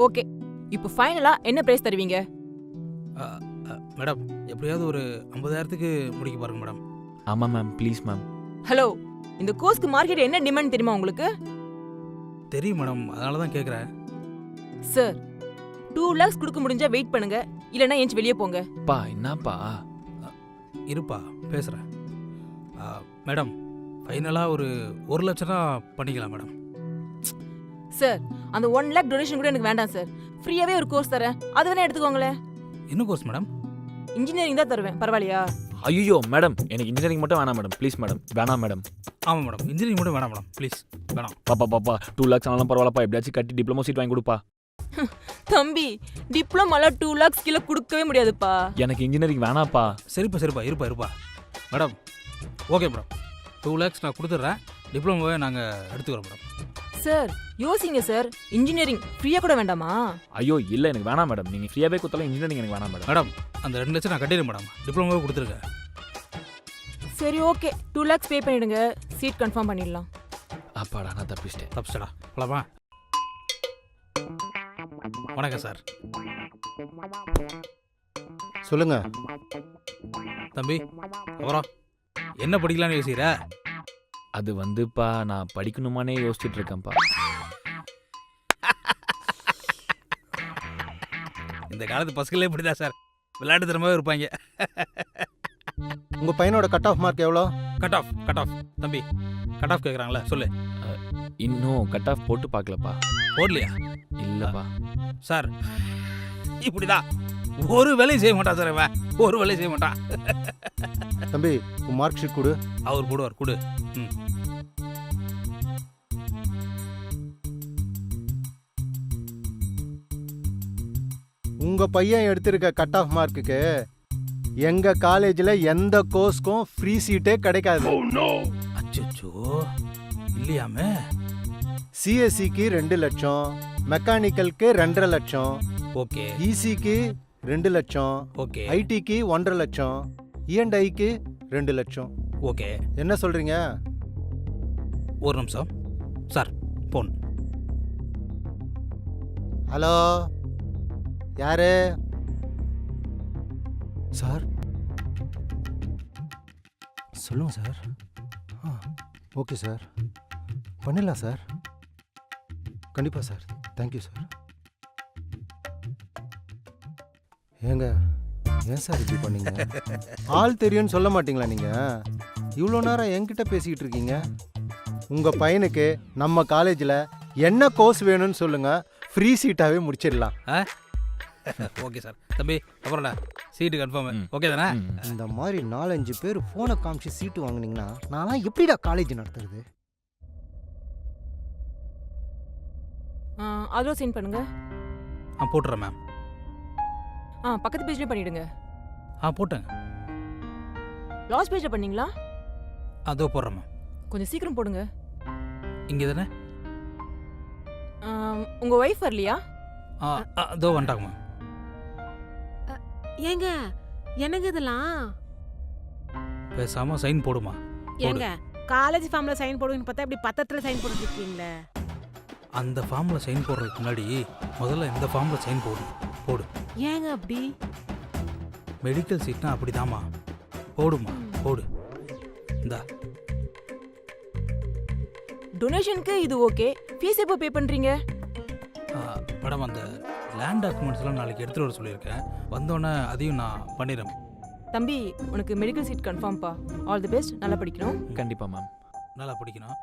Okay, இப்போ ஃபைனலா என்ன பிரைஸ் தருவீங்க? மேடம் எப்படியாவது ஒரு 50,000க்கு முடிக்க பாருங்க மேடம். ஆமாம் மேம், ப்ளீஸ் மேம். ஹலோ, இந்த கோர்ஸ்க்கு மார்க்கெட் என்ன டிமாண்ட் தெரியுமா உங்களுக்கு? தெரியும் மேடம், அதனால தான் கேட்குறேன். சார் 2 lakhs கொடுக்க முடிஞ்சா வெயிட் பண்ணுங்க, இல்லைன்னா ஏஞ்சி வெளியே போங்க. பா என்னப்பா? இருப்பா பேசுகிறேன். மேடம் ஃபைனலாக ஒரு 1 லட்சம் தான் பண்ணிக்கலாம் மேடம். சார் அந்த 1 lakh டொனேஷன் கூட எனக்கு வேண்டாம் சார். ஃப்ரீயாவே ஒரு கோர்ஸ் தரேன், அது வேணா எடுத்துக்கோங்களேன். என்ன கோர்ஸ் மேடம்? இன்ஜினியரிங் தான் தருவேன், பரவாயில்லையா? ஐயோ மேடம், எனக்கு இன்ஜினியரிங் மட்டும் வேணாம் மேடம், ப்ளீஸ் மேடம். வேணாம் மேடம். ஆமாம் மேடம், இன்ஜினியரிங் மட்டும் வேணாம் மேடம், ப்ளீஸ் வேணாம். பாப்பா 2 lakhs ஆனாலும் பரவாயில்லப்பா, எப்படியாச்சும் கட்டி டிப்ளமோ சீட் வாங்கி கொடுப்பா. தம்பி, டிப்ளமால 2 lakhs கீழே கொடுக்கவே முடியாதுப்பா. எனக்கு இன்ஜினியரிங் வேணாப்பா. சரிப்பா இருப்பா மேடம். ஓகே மேடம், 2 lakhs நான் கொடுத்துட்றேன். டிப்ளமோவை நாங்கள் எடுத்துக்கிறோம் மேடம். சார் யோசிங்க சார், இன்ஜினியரிங் ஃப்ரீயா கூட வேண்டாமா? ஐயோ இல்லை, எனக்கு வேணாம் மேடம். நீங்கள் ஃப்ரீயாகவே கொடுத்தாலும் இன்ஜினியரிங் எனக்கு வேணாம் மேடம். மேடம் அந்த 2 லட்சம் நான் கட்டிடுறேன் மேடம், டிப்ளமோவை கொடுத்துருக்கேன். சரி ஓகே, 2 lakhs பே பண்ணிடுங்க, சீட் கன்ஃபார்ம் பண்ணிடலாம். அப்பாடா, நான் தப்பிச்சிட்டேன். தப்பிச்சடா, போலாமா? வணக்கம் சார். சொல்லுங்க. தம்பி அப்புறம் என்ன படிக்கலாம்னு யோசிக்கிற? அது வந்துப்பா, நான் படிக்கணுமானே யோசிச்சுட்டு இருக்கேன்ப்பா. இந்த காலத்து பசங்களே இப்படிதான் சார், விளையாட்டு திறமாவே இருப்பாங்க. உங்க பையனோட கட் ஆஃப் மார்க் எவ்வளோ? கட் ஆஃப் தம்பி, கட் ஆஃப் கேட்குறாங்களே சொல்லு. இன்னும் கட் ஆஃப் போட்டு பார்க்கலப்பா. போடலையா? இல்லைப்பா சார், இப்படிதான் ஒரு வேலையும் செய்ய மாட்டான் சார், இவன் ஒரு வேலையும் செய்ய மாட்டான். தம்பி உன் மார்க் ஷீட் கொடு. அவர் போடுவார், கொடு. உங்க பையன் எடுத்திருக்க கட் ஆஃப் மார்க்குக்கு எங்க காலேஜ்ல எந்த கோர்ஸ்க்கும் ஃப்ரீ சீட்டே கிடைக்காது. அச்சோ இல்லையாமே. சிஎஸ்சிக்கு 2 லட்சம், மெக்கானிக்கலுக்கு 2.5 லட்சம், ஓகே, இசிக்கு 2 லட்சம், ஓகே, ஐடிக்கு 1.5 லட்சம், இஎன்ஐக்கு 2 லட்சம். ஓகே. என்ன சொல்றீங்க? ஒரு நிமிஷம் சார், போன். ஹலோ, யாரு சார்? சொல்லுங்க சார். ஓகே சார், பண்ணிடலாம் சார். கண்டிப்பாக சார், தேங்க்யூ சார். ஏங்க ஏன் சார் இப்படி பண்ணீங்க? ஆள் தெரியும்னு சொல்ல மாட்டீங்களா நீங்கள்? இவ்வளோ நேரம் என்கிட்ட பேசிக்கிட்டு இருக்கீங்க. உங்கள் பையனுக்கு நம்ம காலேஜில் என்ன கோர்ஸ் வேணும்னு சொல்லுங்கள், ஃப்ரீ சீட்டாகவே முடிச்சிடலாம். Okay sir. தம்பி அப்புறம்டா, சீட்டு கன்ஃபார்ம் ஓகே தானே? இந்த மாதிரி 4-5 பேர் ஃபோனை காமிச்சு சீட்டு வாங்கினீங்கன்னா நான்லாம் எப்படிடா காலேஜ் நடத்துறது? அதோ சென்ட் பண்ணுங்க. போட்டுறேன் மேம். பக்கத்து பேஜ்லேயே பண்ணிடுங்க. போட்டேங்க. லாஸ்ட் பேஜில் பண்ணீங்களா? அதோ போடுறேன் மேம். கொஞ்சம் சீக்கிரம் போடுங்க. இங்கே தானே? உங்கள் ஒய்ஃப் வரலையா? அதோ வந்துட்டாங்க மேம். ஏங்க என்னங்க இதெல்லாம்? பேசாமல் சைன் போடுமா? ஏங்க காலேஜ் ஃபார்ம்ல சைன் போடுவீங்கன்னு பார்த்தா இப்படி பத்திரத்துல சைன் போட்டு இருக்கீங்களே. அந்த ஃபார்மில் சைன் போடுறதுக்கு முன்னாடி முதல்ல இந்த ஃபார்மில் சைன் போடு. ஏங்க அப்படி? மெடிக்கல் சீட்னா அப்படி தாமா, போடுமா போடு. இந்தா டொனேஷனுக்கு இது ஓகே, ஃபீஸ் எப்போ பே பண்ணுறீங்க? மேடம் அந்த லேண்ட் டாக்குமெண்ட்ஸ்லாம் நாளைக்கு எடுத்துகிட்டு வர சொல்லியிருக்கேன், வந்தோடனே அதையும் நான் பண்ணிடுறேன். தம்பி உனக்கு மெடிக்கல் சீட் கன்ஃபார்ம்ப்பா. ஆல் தி பெஸ்ட், நல்லா படிக்கணும். கண்டிப்பாக மேம். நல்லா படிக்கணும்.